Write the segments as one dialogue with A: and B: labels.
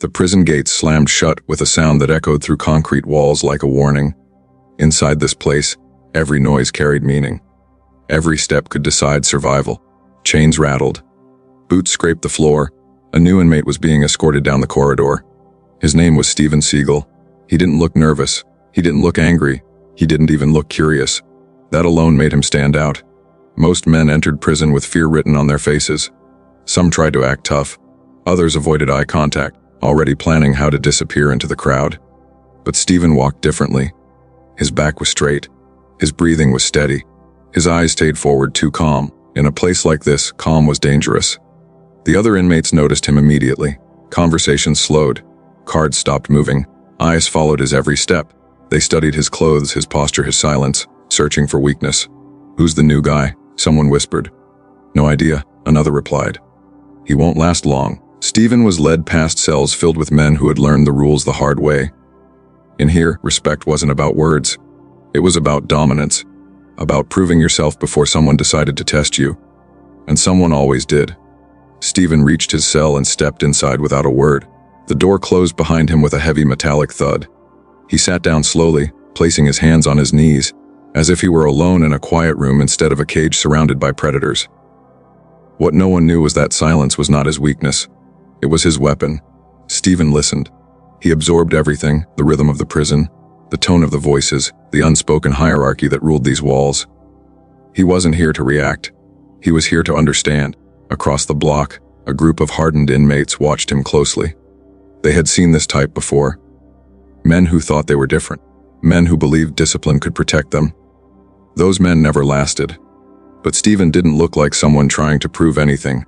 A: The prison gates slammed shut with a sound that echoed through concrete walls like a warning. Inside this place, every noise carried meaning. Every step could decide survival. Chains rattled. Boots scraped the floor. A new inmate was being escorted down the corridor. His name was Steven Seagal. He didn't look nervous. He didn't look angry. He didn't even look curious. That alone made him stand out. Most men entered prison with fear written on their faces. Some tried to act tough. Others avoided eye contact, already planning how to disappear into the crowd. But Steven walked differently. His back was straight. His breathing was steady. His eyes stayed forward, too calm. In a place like this, calm was dangerous. The other inmates noticed him immediately. Conversations slowed. Cards stopped moving. Eyes followed his every step. They studied his clothes, his posture, his silence, searching for weakness. "Who's the new guy?" someone whispered. "No idea," another replied. "He won't last long." Steven was led past cells filled with men who had learned the rules the hard way. In here, respect wasn't about words. It was about dominance, about proving yourself before someone decided to test you. And someone always did. Steven reached his cell and stepped inside without a word. The door closed behind him with a heavy metallic thud. He sat down slowly, placing his hands on his knees, as if he were alone in a quiet room instead of a cage surrounded by predators. What no one knew was that silence was not his weakness. It was his weapon. Steven listened. He absorbed everything, the rhythm of the prison, the tone of the voices, the unspoken hierarchy that ruled these walls. He wasn't here to react. He was here to understand. Across the block, a group of hardened inmates watched him closely. They had seen this type before. Men who thought they were different. Men who believed discipline could protect them. Those men never lasted. But Steven didn't look like someone trying to prove anything,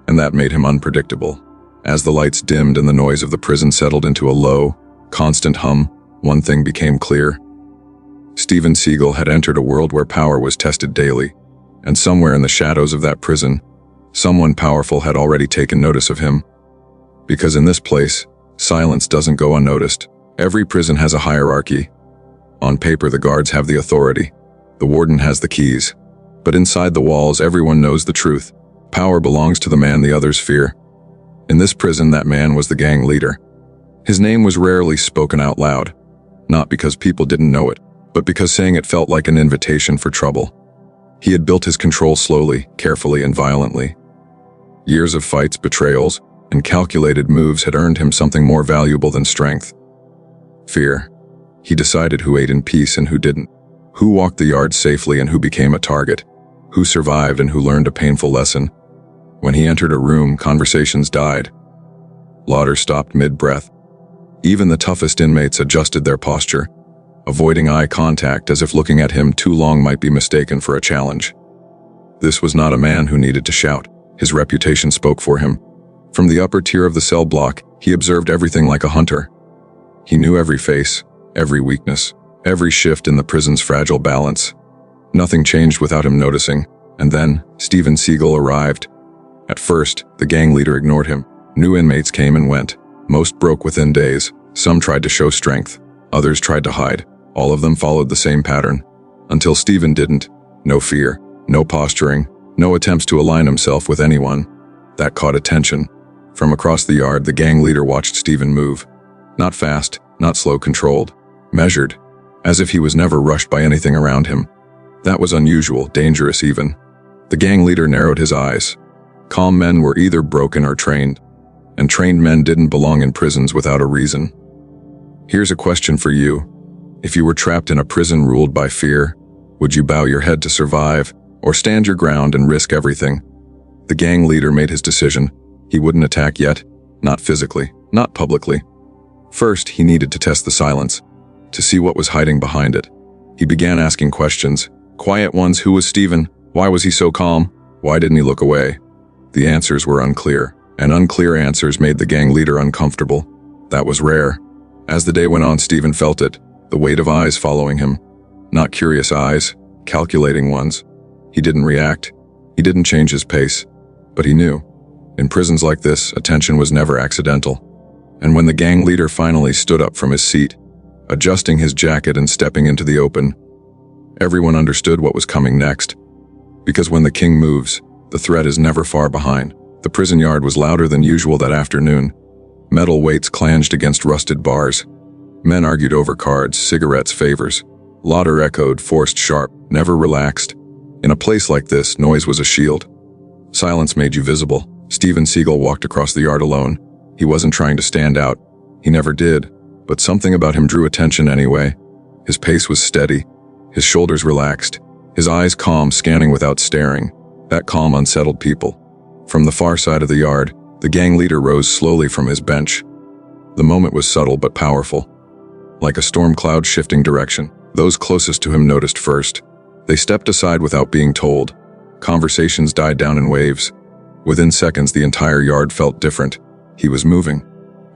A: and that made him unpredictable. As the lights dimmed and the noise of the prison settled into a low, constant hum, one thing became clear. Steven Seagal had entered a world where power was tested daily, and somewhere in the shadows of that prison, someone powerful had already taken notice of him. Because in this place, silence doesn't go unnoticed. Every prison has a hierarchy. On paper, the guards have the authority. The warden has the keys. But inside the walls, everyone knows the truth. Power belongs to the man the others fear. In this prison, that man was the gang leader. His name was rarely spoken out loud, not because people didn't know it, but because saying it felt like an invitation for trouble. He had built his control slowly, carefully, and violently. Years of fights, betrayals, and calculated moves had earned him something more valuable than strength. Fear. He decided who ate in peace and who didn't, who walked the yard safely and who became a target, who survived and who learned a painful lesson. When he entered a room, conversations died. Laughter stopped mid-breath. Even the toughest inmates adjusted their posture, avoiding eye contact as if looking at him too long might be mistaken for a challenge. This was not a man who needed to shout. His reputation spoke for him. From the upper tier of the cell block, he observed everything like a hunter. He knew every face, every weakness, every shift in the prison's fragile balance. Nothing changed without him noticing, and then Steven Seagal arrived. At first, the gang leader ignored him. New inmates came and went. Most broke within days. Some tried to show strength. Others tried to hide. All of them followed the same pattern. Until Steven didn't. No fear, no posturing, no attempts to align himself with anyone. That caught attention. From across the yard, the gang leader watched Steven move. Not fast, not slow, controlled. Measured. As if he was never rushed by anything around him. That was unusual, dangerous even. The gang leader narrowed his eyes. Calm men were either broken or trained. And trained men didn't belong in prisons without a reason. Here's a question for you. If you were trapped in a prison ruled by fear, would you bow your head to survive, or stand your ground and risk everything? The gang leader made his decision. He wouldn't attack yet, not physically, not publicly. First, he needed to test the silence, to see what was hiding behind it. He began asking questions. Quiet ones. Who was Steven? Why was he so calm? Why didn't he look away? The answers were unclear, and unclear answers made the gang leader uncomfortable. That was rare. As the day went on, Steven felt it, the weight of eyes following him. Not curious eyes, calculating ones. He didn't react. He didn't change his pace. But he knew. In prisons like this, attention was never accidental. And when the gang leader finally stood up from his seat, adjusting his jacket and stepping into the open, everyone understood what was coming next. Because when the king moves, the threat is never far behind. The prison yard was louder than usual that afternoon. Metal weights clanged against rusted bars. Men argued over cards, cigarettes, favors. Laughter echoed, forced sharp, never relaxed. In a place like this, noise was a shield. Silence made you visible. Steven Seagal walked across the yard alone. He wasn't trying to stand out. He never did. But something about him drew attention anyway. His pace was steady. His shoulders relaxed. His eyes calm, scanning without staring. That calm unsettled people. From the far side of the yard, the gang leader rose slowly from his bench. The moment was subtle but powerful. Like a storm cloud shifting direction, those closest to him noticed first. They stepped aside without being told. Conversations died down in waves. Within seconds, the entire yard felt different. He was moving.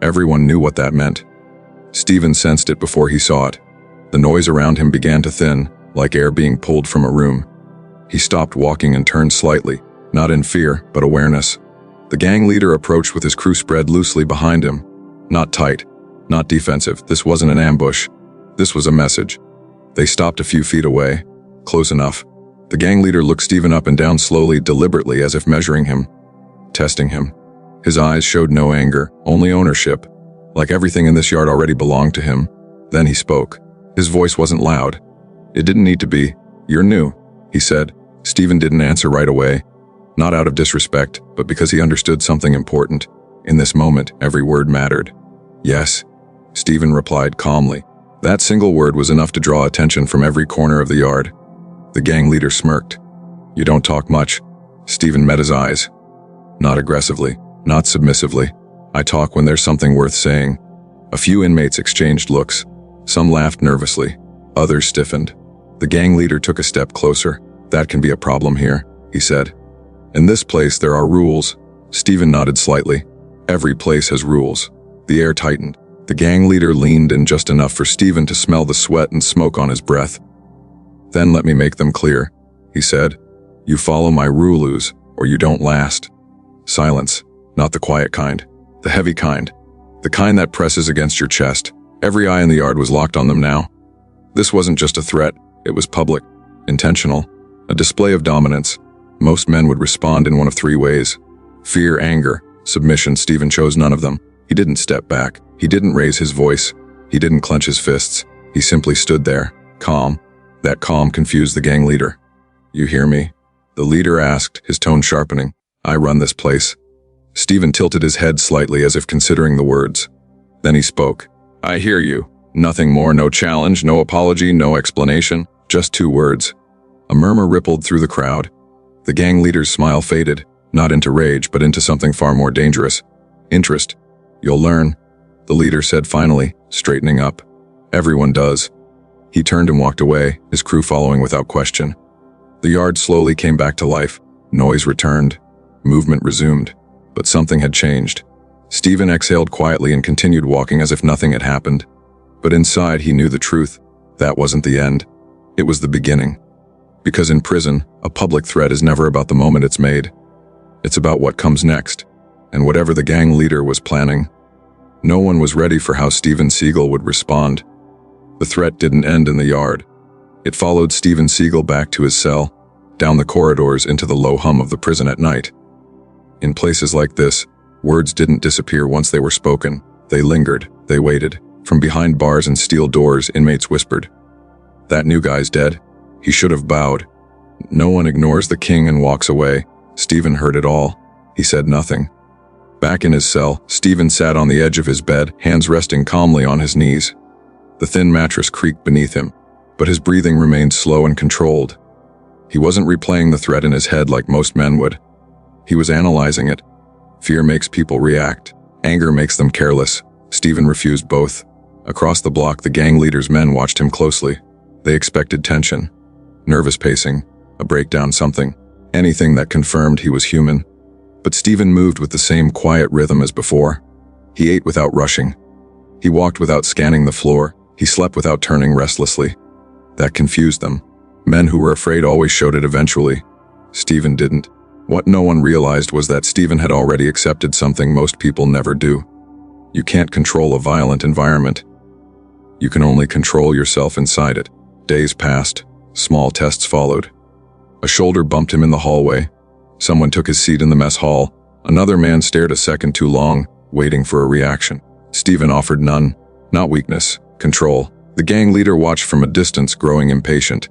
A: Everyone knew what that meant. Steven sensed it before he saw it. The noise around him began to thin, like air being pulled from a room. He stopped walking and turned slightly, not in fear, but awareness. The gang leader approached with his crew spread loosely behind him. Not tight, not defensive. This wasn't an ambush. This was a message. They stopped a few feet away, close enough. The gang leader looked Steven up and down slowly, deliberately, as if measuring him, testing him. His eyes showed no anger, only ownership. Like everything in this yard already belonged to him. Then he spoke. His voice wasn't loud. It didn't need to be. "You're new," he said. Steven didn't answer right away. Not out of disrespect, but because he understood something important. In this moment, every word mattered. "Yes," Steven replied calmly. That single word was enough to draw attention from every corner of the yard. The gang leader smirked. "You don't talk much." Steven met his eyes. Not aggressively, not submissively. "I talk when there's something worth saying." A few inmates exchanged looks. Some laughed nervously. Others stiffened. The gang leader took a step closer. "That can be a problem here," he said. "In this place, there are rules." Steven nodded slightly. Every place has rules. The air tightened. The gang leader leaned in just enough for Steven to smell the sweat and smoke on his breath. "Then let me make them clear," he said. "You follow my rules, or you don't last." Silence. Not the quiet kind. The heavy kind. The kind that presses against your chest. Every eye in the yard was locked on them now. This wasn't just a threat. It was public. Intentional. A display of dominance. Most men would respond in one of three ways. Fear, anger, submission. Steven chose none of them. He didn't step back. He didn't raise his voice. He didn't clench his fists. He simply stood there, calm. That calm confused the gang leader. "You hear me?" The leader asked, his tone sharpening. "I run this place." Steven tilted his head slightly as if considering the words. Then he spoke. "I hear you. Nothing more, no challenge, no apology, no explanation. Just two words." A murmur rippled through the crowd. The gang leader's smile faded, not into rage, but into something far more dangerous. Interest. "You'll learn," the leader said finally, straightening up. "Everyone does." He turned and walked away, his crew following without question. The yard slowly came back to life. Noise returned. Movement resumed. But something had changed. Steven exhaled quietly and continued walking as if nothing had happened. But inside he knew the truth. That wasn't the end. It was the beginning. Because in prison, a public threat is never about the moment it's made. It's about what comes next. And whatever the gang leader was planning, no one was ready for how Steven Seagal would respond. The threat didn't end in the yard. It followed Steven Seagal back to his cell, down the corridors into the low hum of the prison at night. In places like this, words didn't disappear once they were spoken. They lingered, they waited. From behind bars and steel doors, inmates whispered, "That new guy's dead. He should have bowed." No one ignores the king and walks away. Steven heard it all. He said nothing. Back in his cell, Steven sat on the edge of his bed, hands resting calmly on his knees. The thin mattress creaked beneath him, but his breathing remained slow and controlled. He wasn't replaying the threat in his head like most men would. He was analyzing it. Fear makes people react. Anger makes them careless. Steven refused both. Across the block, the gang leader's men watched him closely. They expected tension, nervous pacing, a breakdown, something, anything that confirmed he was human. But Steven moved with the same quiet rhythm as before. He ate without rushing. He walked without scanning the floor. He slept without turning restlessly. That confused them. Men who were afraid always showed it eventually. Steven didn't. What no one realized was that Steven had already accepted something most people never do. You can't control a violent environment. You can only control yourself inside it. Days passed. Small tests followed. A shoulder bumped him in the hallway. Someone took his seat in the mess hall. Another man stared a second too long. waiting for a reaction. Steven offered none. Not weakness, control. The gang leader watched from a distance, growing impatient.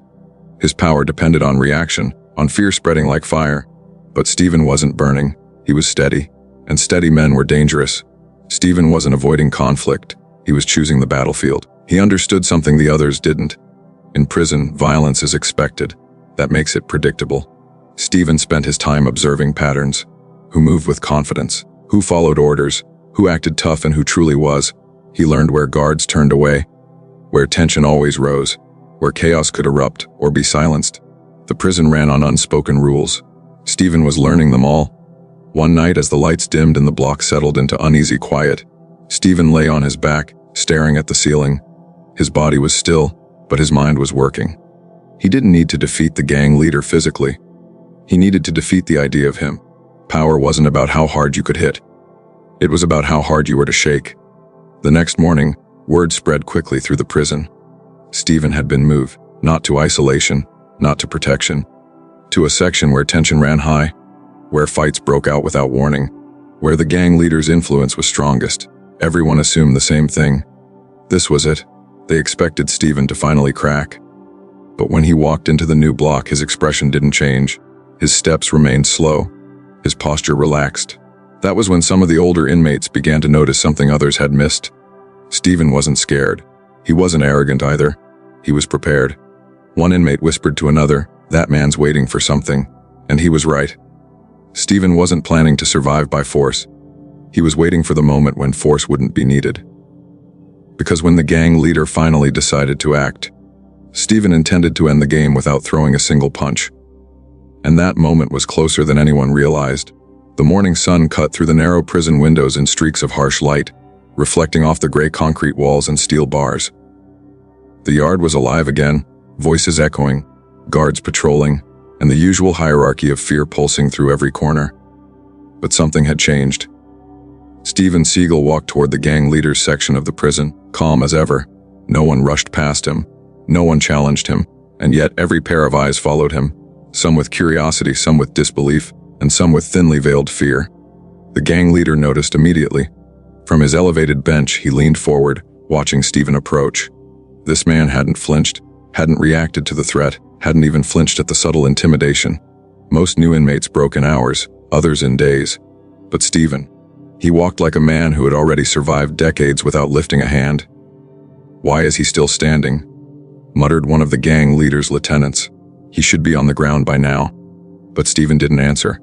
A: His power depended on reaction, on fear spreading like fire. But Steven wasn't burning. He was steady, and steady men were dangerous. Steven wasn't avoiding conflict. He was choosing the battlefield. He understood something the others didn't. In prison, violence is expected. That makes it predictable. Steven spent his time observing patterns. Who moved with confidence, who followed orders, who acted tough and who truly was. He learned where guards turned away, where tension always rose, where chaos could erupt or be silenced. The prison ran on unspoken rules. Steven was learning them all. One night, as the lights dimmed and the block settled into uneasy quiet, Steven lay on his back, staring at the ceiling. His body was still, but his mind was working. He didn't need to defeat the gang leader physically. He needed to defeat the idea of him. Power wasn't about how hard you could hit. It was about how hard you were to shake. The next morning, word spread quickly through the prison. Steven had been moved, not to isolation, not to protection, to a section where tension ran high, where fights broke out without warning, where the gang leader's influence was strongest. Everyone assumed the same thing. This was it. They expected Steven to finally crack. But when he walked into the new block, his expression didn't change. His steps remained slow. His posture relaxed. That was when some of the older inmates began to notice something others had missed. Steven wasn't scared. He wasn't arrogant either. He was prepared. One inmate whispered to another, "That man's waiting for something." And he was right. Steven wasn't planning to survive by force. He was waiting for the moment when force wouldn't be needed. Because when the gang leader finally decided to act, Steven intended to end the game without throwing a single punch. And that moment was closer than anyone realized. The morning sun cut through the narrow prison windows in streaks of harsh light, reflecting off the gray concrete walls and steel bars. The yard was alive again, voices echoing, guards patrolling, and the usual hierarchy of fear pulsing through every corner. But something had changed. Steven Seagal walked toward the gang leader's section of the prison, calm as ever. No one rushed past him. No one challenged him, and yet every pair of eyes followed him, some with curiosity, some with disbelief, and some with thinly veiled fear. The gang leader noticed immediately. From his elevated bench, he leaned forward, watching Steven approach. This man hadn't flinched, hadn't reacted to the threat, hadn't even flinched at the subtle intimidation. Most new inmates broke in hours, others in days. But Steven, he walked like a man who had already survived decades without lifting a hand. "Why is he still standing?" muttered one of the gang leader's lieutenants. "He should be on the ground by now." But Steven didn't answer.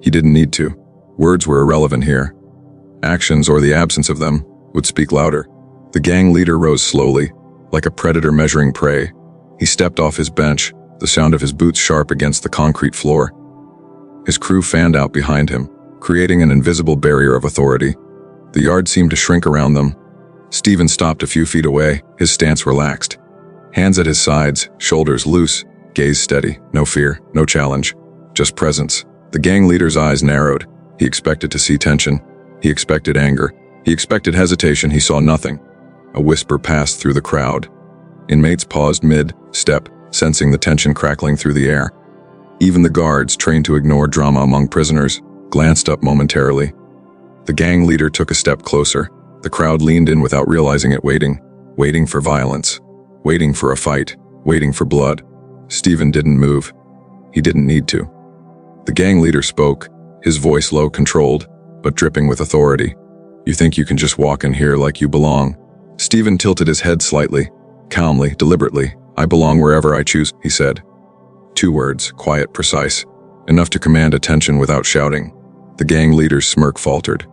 A: He didn't need to. Words were irrelevant here. Actions, or the absence of them, would speak louder. The gang leader rose slowly, like a predator measuring prey. He stepped off his bench, the sound of his boots sharp against the concrete floor. His crew fanned out behind him, creating an invisible barrier of authority. The yard seemed to shrink around them. Steven stopped a few feet away, his stance relaxed. Hands at his sides, shoulders loose, gaze steady, no fear, no challenge, just presence. The gang leader's eyes narrowed. He expected to see tension. He expected anger. He expected hesitation. He saw nothing. A whisper passed through the crowd. Inmates paused mid-step, sensing the tension crackling through the air. Even the guards, trained to ignore drama among prisoners, glanced up momentarily. The gang leader took a step closer. The crowd leaned in without realizing it, waiting for violence, waiting for a fight, waiting for blood. Steven didn't move. He didn't need to. The gang leader spoke, his voice low, controlled, but dripping with authority. "You think you can just walk in here like you belong?" Steven tilted his head slightly, calmly, deliberately. "I belong wherever I choose," he said. 2 words, quiet, precise, enough to command attention without shouting. The gang leader's smirk faltered.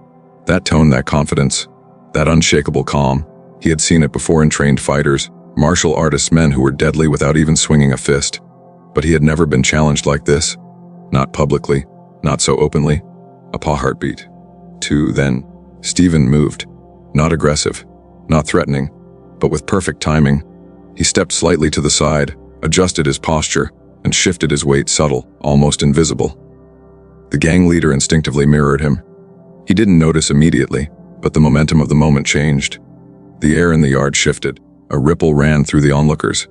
A: That tone, that confidence, that unshakable calm. He had seen it before in trained fighters, martial artists, men who were deadly without even swinging a fist. But he had never been challenged like this. Not publicly, not so openly. A heartbeat. 2, then. Steven moved. Not aggressive, not threatening, but with perfect timing. He stepped slightly to the side, adjusted his posture, and shifted his weight, subtle, almost invisible. The gang leader instinctively mirrored him. He didn't notice immediately, but the momentum of the moment changed. The air in the yard shifted. A ripple ran through the onlookers.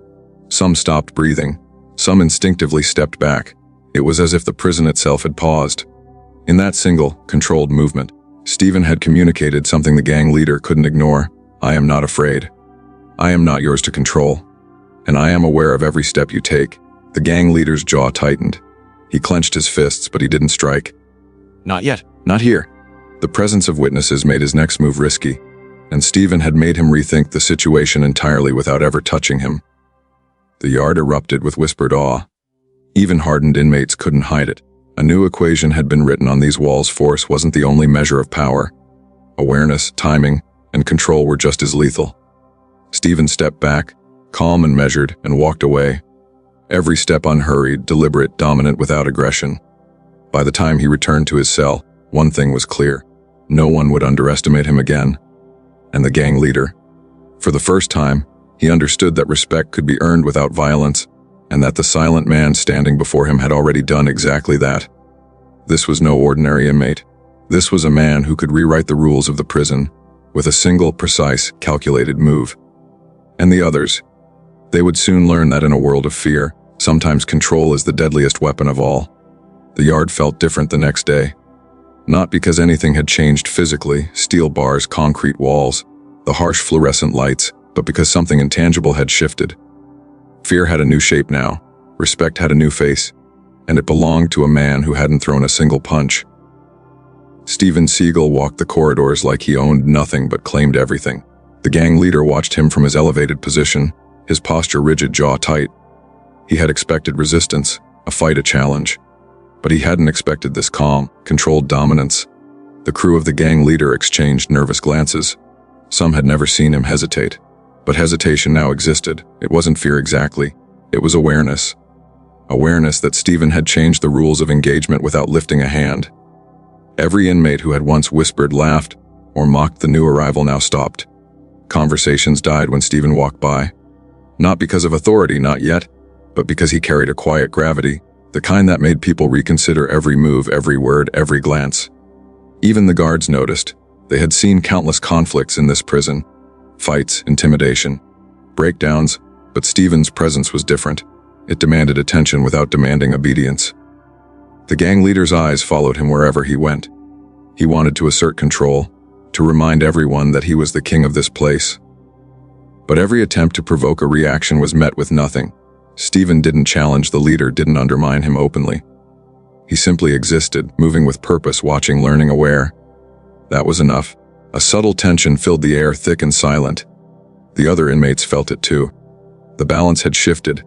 A: Some stopped breathing. Some instinctively stepped back. It was as if the prison itself had paused. In that single, controlled movement, Steven had communicated something the gang leader couldn't ignore. I am not afraid. I am not yours to control. And I am aware of every step you take. The gang leader's jaw tightened. He clenched his fists, but he didn't strike.
B: Not yet.
A: Not here. The presence of witnesses made his next move risky, and Steven had made him rethink the situation entirely without ever touching him. The yard erupted with whispered awe. Even hardened inmates couldn't hide it. A new equation had been written on these walls. Force wasn't the only measure of power. Awareness, timing, and control were just as lethal. Steven stepped back, calm and measured, and walked away. Every step unhurried, deliberate, dominant, without aggression. By the time he returned to his cell, one thing was clear. No one would underestimate him again. And the gang leader. For the first time, he understood that respect could be earned without violence, and that the silent man standing before him had already done exactly that. This was no ordinary inmate. This was a man who could rewrite the rules of the prison with a single, precise, calculated move. And the others, they would soon learn that in a world of fear, sometimes control is the deadliest weapon of all. The yard felt different the next day. Not because anything had changed physically, steel bars, concrete walls, the harsh fluorescent lights, but because something intangible had shifted. Fear had a new shape now, respect had a new face, and it belonged to a man who hadn't thrown a single punch. Steven Seagal walked the corridors like he owned nothing but claimed everything. The gang leader watched him from his elevated position, his posture rigid, jaw tight. He had expected resistance, a fight, a challenge. But he hadn't expected this calm, controlled dominance. The crew of the gang leader exchanged nervous glances. Some had never seen him hesitate. But hesitation now existed. It wasn't fear exactly. It was awareness. Awareness that Steven had changed the rules of engagement without lifting a hand. Every inmate who had once whispered, laughed, or mocked the new arrival now stopped. Conversations died when Steven walked by. Not because of authority, not yet, but because he carried a quiet gravity, the kind that made people reconsider every move, every word, every glance. Even the guards noticed. They had seen countless conflicts in this prison. Fights, intimidation, breakdowns, but Steven's presence was different. It demanded attention without demanding obedience. The gang leader's eyes followed him wherever he went. He wanted to assert control, to remind everyone that he was the king of this place. But every attempt to provoke a reaction was met with nothing. Steven didn't challenge the leader, didn't undermine him openly. He simply existed, moving with purpose, watching, learning, aware. That was enough. A subtle tension filled the air, thick and silent. The other inmates felt it too. The balance had shifted.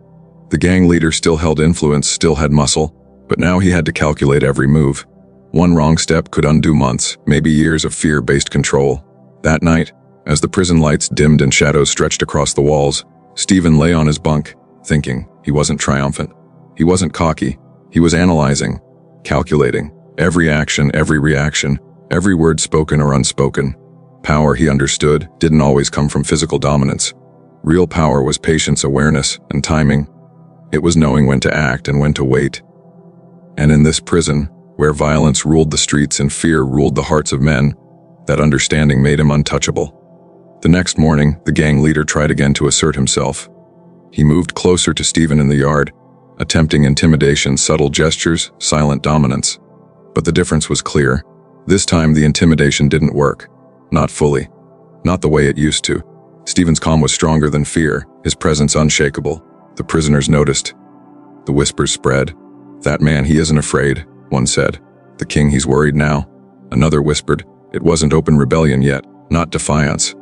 A: The gang leader still held influence, still had muscle, but now he had to calculate every move. One wrong step could undo months, maybe years of fear-based control. That night, as the prison lights dimmed and shadows stretched across the walls, Steven lay on his bunk, thinking. He wasn't triumphant. He wasn't cocky. He was analyzing, calculating. Every action, every reaction, every word spoken or unspoken. Power, he understood, didn't always come from physical dominance. Real power was patience, awareness, and timing. It was knowing when to act and when to wait. And in this prison, where violence ruled the streets and fear ruled the hearts of men, that understanding made him untouchable. The next morning, the gang leader tried again to assert himself. He moved closer to Steven in the yard, attempting intimidation, subtle gestures, silent dominance. But the difference was clear. This time the intimidation didn't work. Not fully. Not the way it used to. Steven's calm was stronger than fear, his presence unshakable. The prisoners noticed. The whispers spread. That man, he isn't afraid, one said. The king, he's worried now. Another whispered. It wasn't open rebellion yet, not defiance.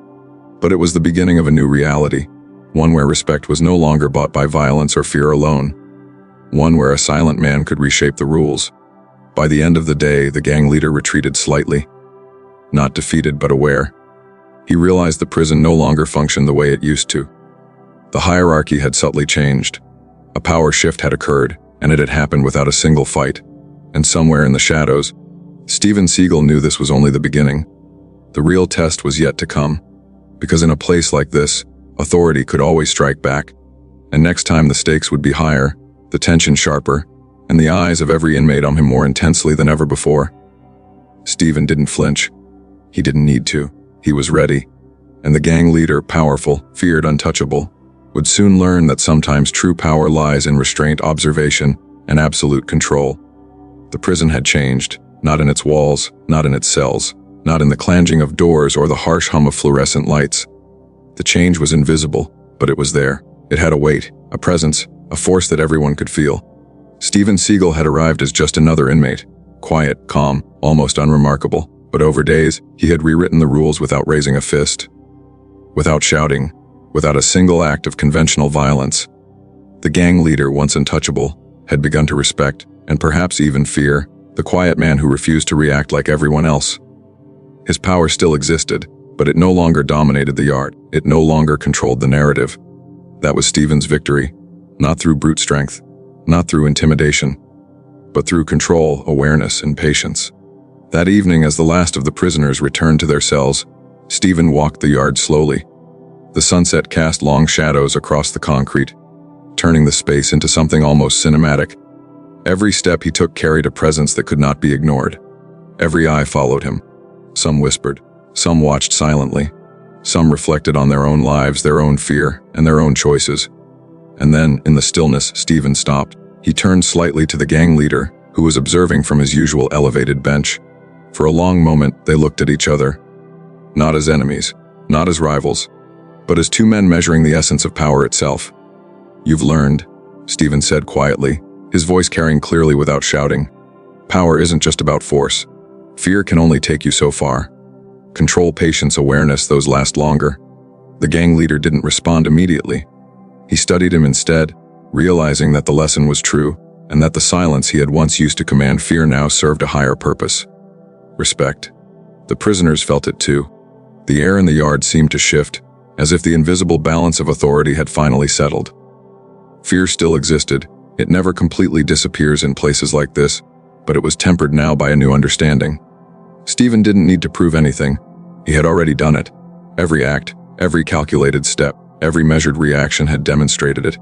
A: But it was the beginning of a new reality. One where respect was no longer bought by violence or fear alone. One where a silent man could reshape the rules. By the end of the day, the gang leader retreated slightly. Not defeated, but aware. He realized the prison no longer functioned the way it used to. The hierarchy had subtly changed. A power shift had occurred, and it had happened without a single fight. And somewhere in the shadows, Steven Seagal knew this was only the beginning. The real test was yet to come. Because in a place like this, authority could always strike back. And next time the stakes would be higher, the tension sharper, and the eyes of every inmate on him more intensely than ever before. Steven didn't flinch. He didn't need to. He was ready. And the gang leader, powerful, feared, untouchable, would soon learn that sometimes true power lies in restraint, observation, and absolute control. The prison had changed, not in its walls, not in its cells, not in the clanging of doors or the harsh hum of fluorescent lights. The change was invisible, but it was there. It had a weight, a presence, a force that everyone could feel. Steven Seagal had arrived as just another inmate, quiet, calm, almost unremarkable, but over days, he had rewritten the rules without raising a fist, without shouting, without a single act of conventional violence. The gang leader, once untouchable, had begun to respect, and perhaps even fear, the quiet man who refused to react like everyone else. His power still existed, but it no longer dominated the yard. It no longer controlled the narrative. That was Steven's victory, not through brute strength, not through intimidation, but through control, awareness, and patience. That evening, as the last of the prisoners returned to their cells, Steven walked the yard slowly. The sunset cast long shadows across the concrete, turning the space into something almost cinematic. Every step he took carried a presence that could not be ignored. Every eye followed him. Some whispered, some watched silently, some reflected on their own lives, their own fear, and their own choices. And then, in the stillness, Steven stopped. He turned slightly to the gang leader, who was observing from his usual elevated bench. For a long moment, they looked at each other. Not as enemies, not as rivals, but as two men measuring the essence of power itself. "You've learned," Steven said quietly, his voice carrying clearly without shouting. "Power isn't just about force. Fear can only take you so far. Control, patience, awareness, those last longer." The gang leader didn't respond immediately. He studied him instead, realizing that the lesson was true, and that the silence he had once used to command fear now served a higher purpose. Respect. The prisoners felt it too. The air in the yard seemed to shift, as if the invisible balance of authority had finally settled. Fear still existed. It never completely disappears in places like this, but it was tempered now by a new understanding. Steven didn't need to prove anything. He had already done it. Every act, every calculated step, every measured reaction had demonstrated it.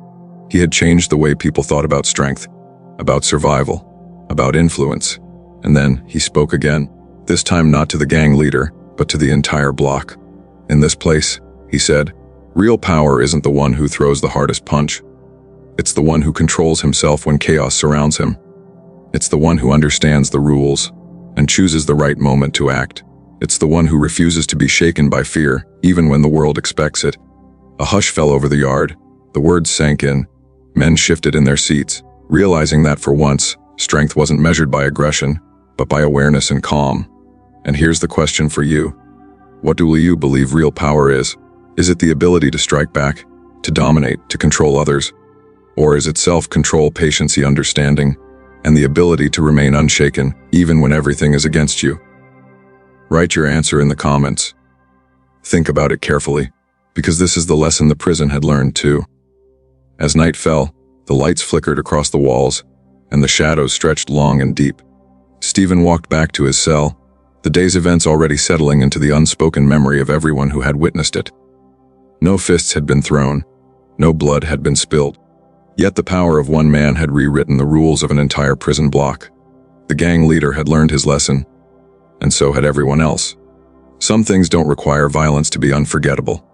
A: He had changed the way people thought about strength, about survival, about influence. And then he spoke again, this time not to the gang leader, but to the entire block. "In this place," he said, "real power isn't the one who throws the hardest punch. It's the one who controls himself when chaos surrounds him. It's the one who understands the rules and chooses the right moment to act. It's the one who refuses to be shaken by fear, even when the world expects it." A hush fell over the yard. The words sank in. Men shifted in their seats, realizing that for once, strength wasn't measured by aggression, but by awareness and calm. And here's the question for you. What do you believe real power is? Is it the ability to strike back, to dominate, to control others? Or is it self-control, patience, understanding, and the ability to remain unshaken, even when everything is against you? Write your answer in the comments. Think about it carefully, because this is the lesson the prison had learned too. As night fell, the lights flickered across the walls, and the shadows stretched long and deep. Steven walked back to his cell, the day's events already settling into the unspoken memory of everyone who had witnessed it. No fists had been thrown, no blood had been spilled. Yet the power of one man had rewritten the rules of an entire prison block. The gang leader had learned his lesson, and so had everyone else. Some things don't require violence to be unforgettable.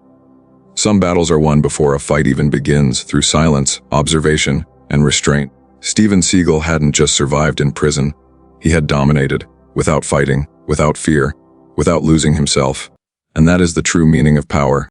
A: Some battles are won before a fight even begins, through silence, observation, and restraint. Steven Seagal hadn't just survived in prison. He had dominated, without fighting, without fear, without losing himself. And that is the true meaning of power.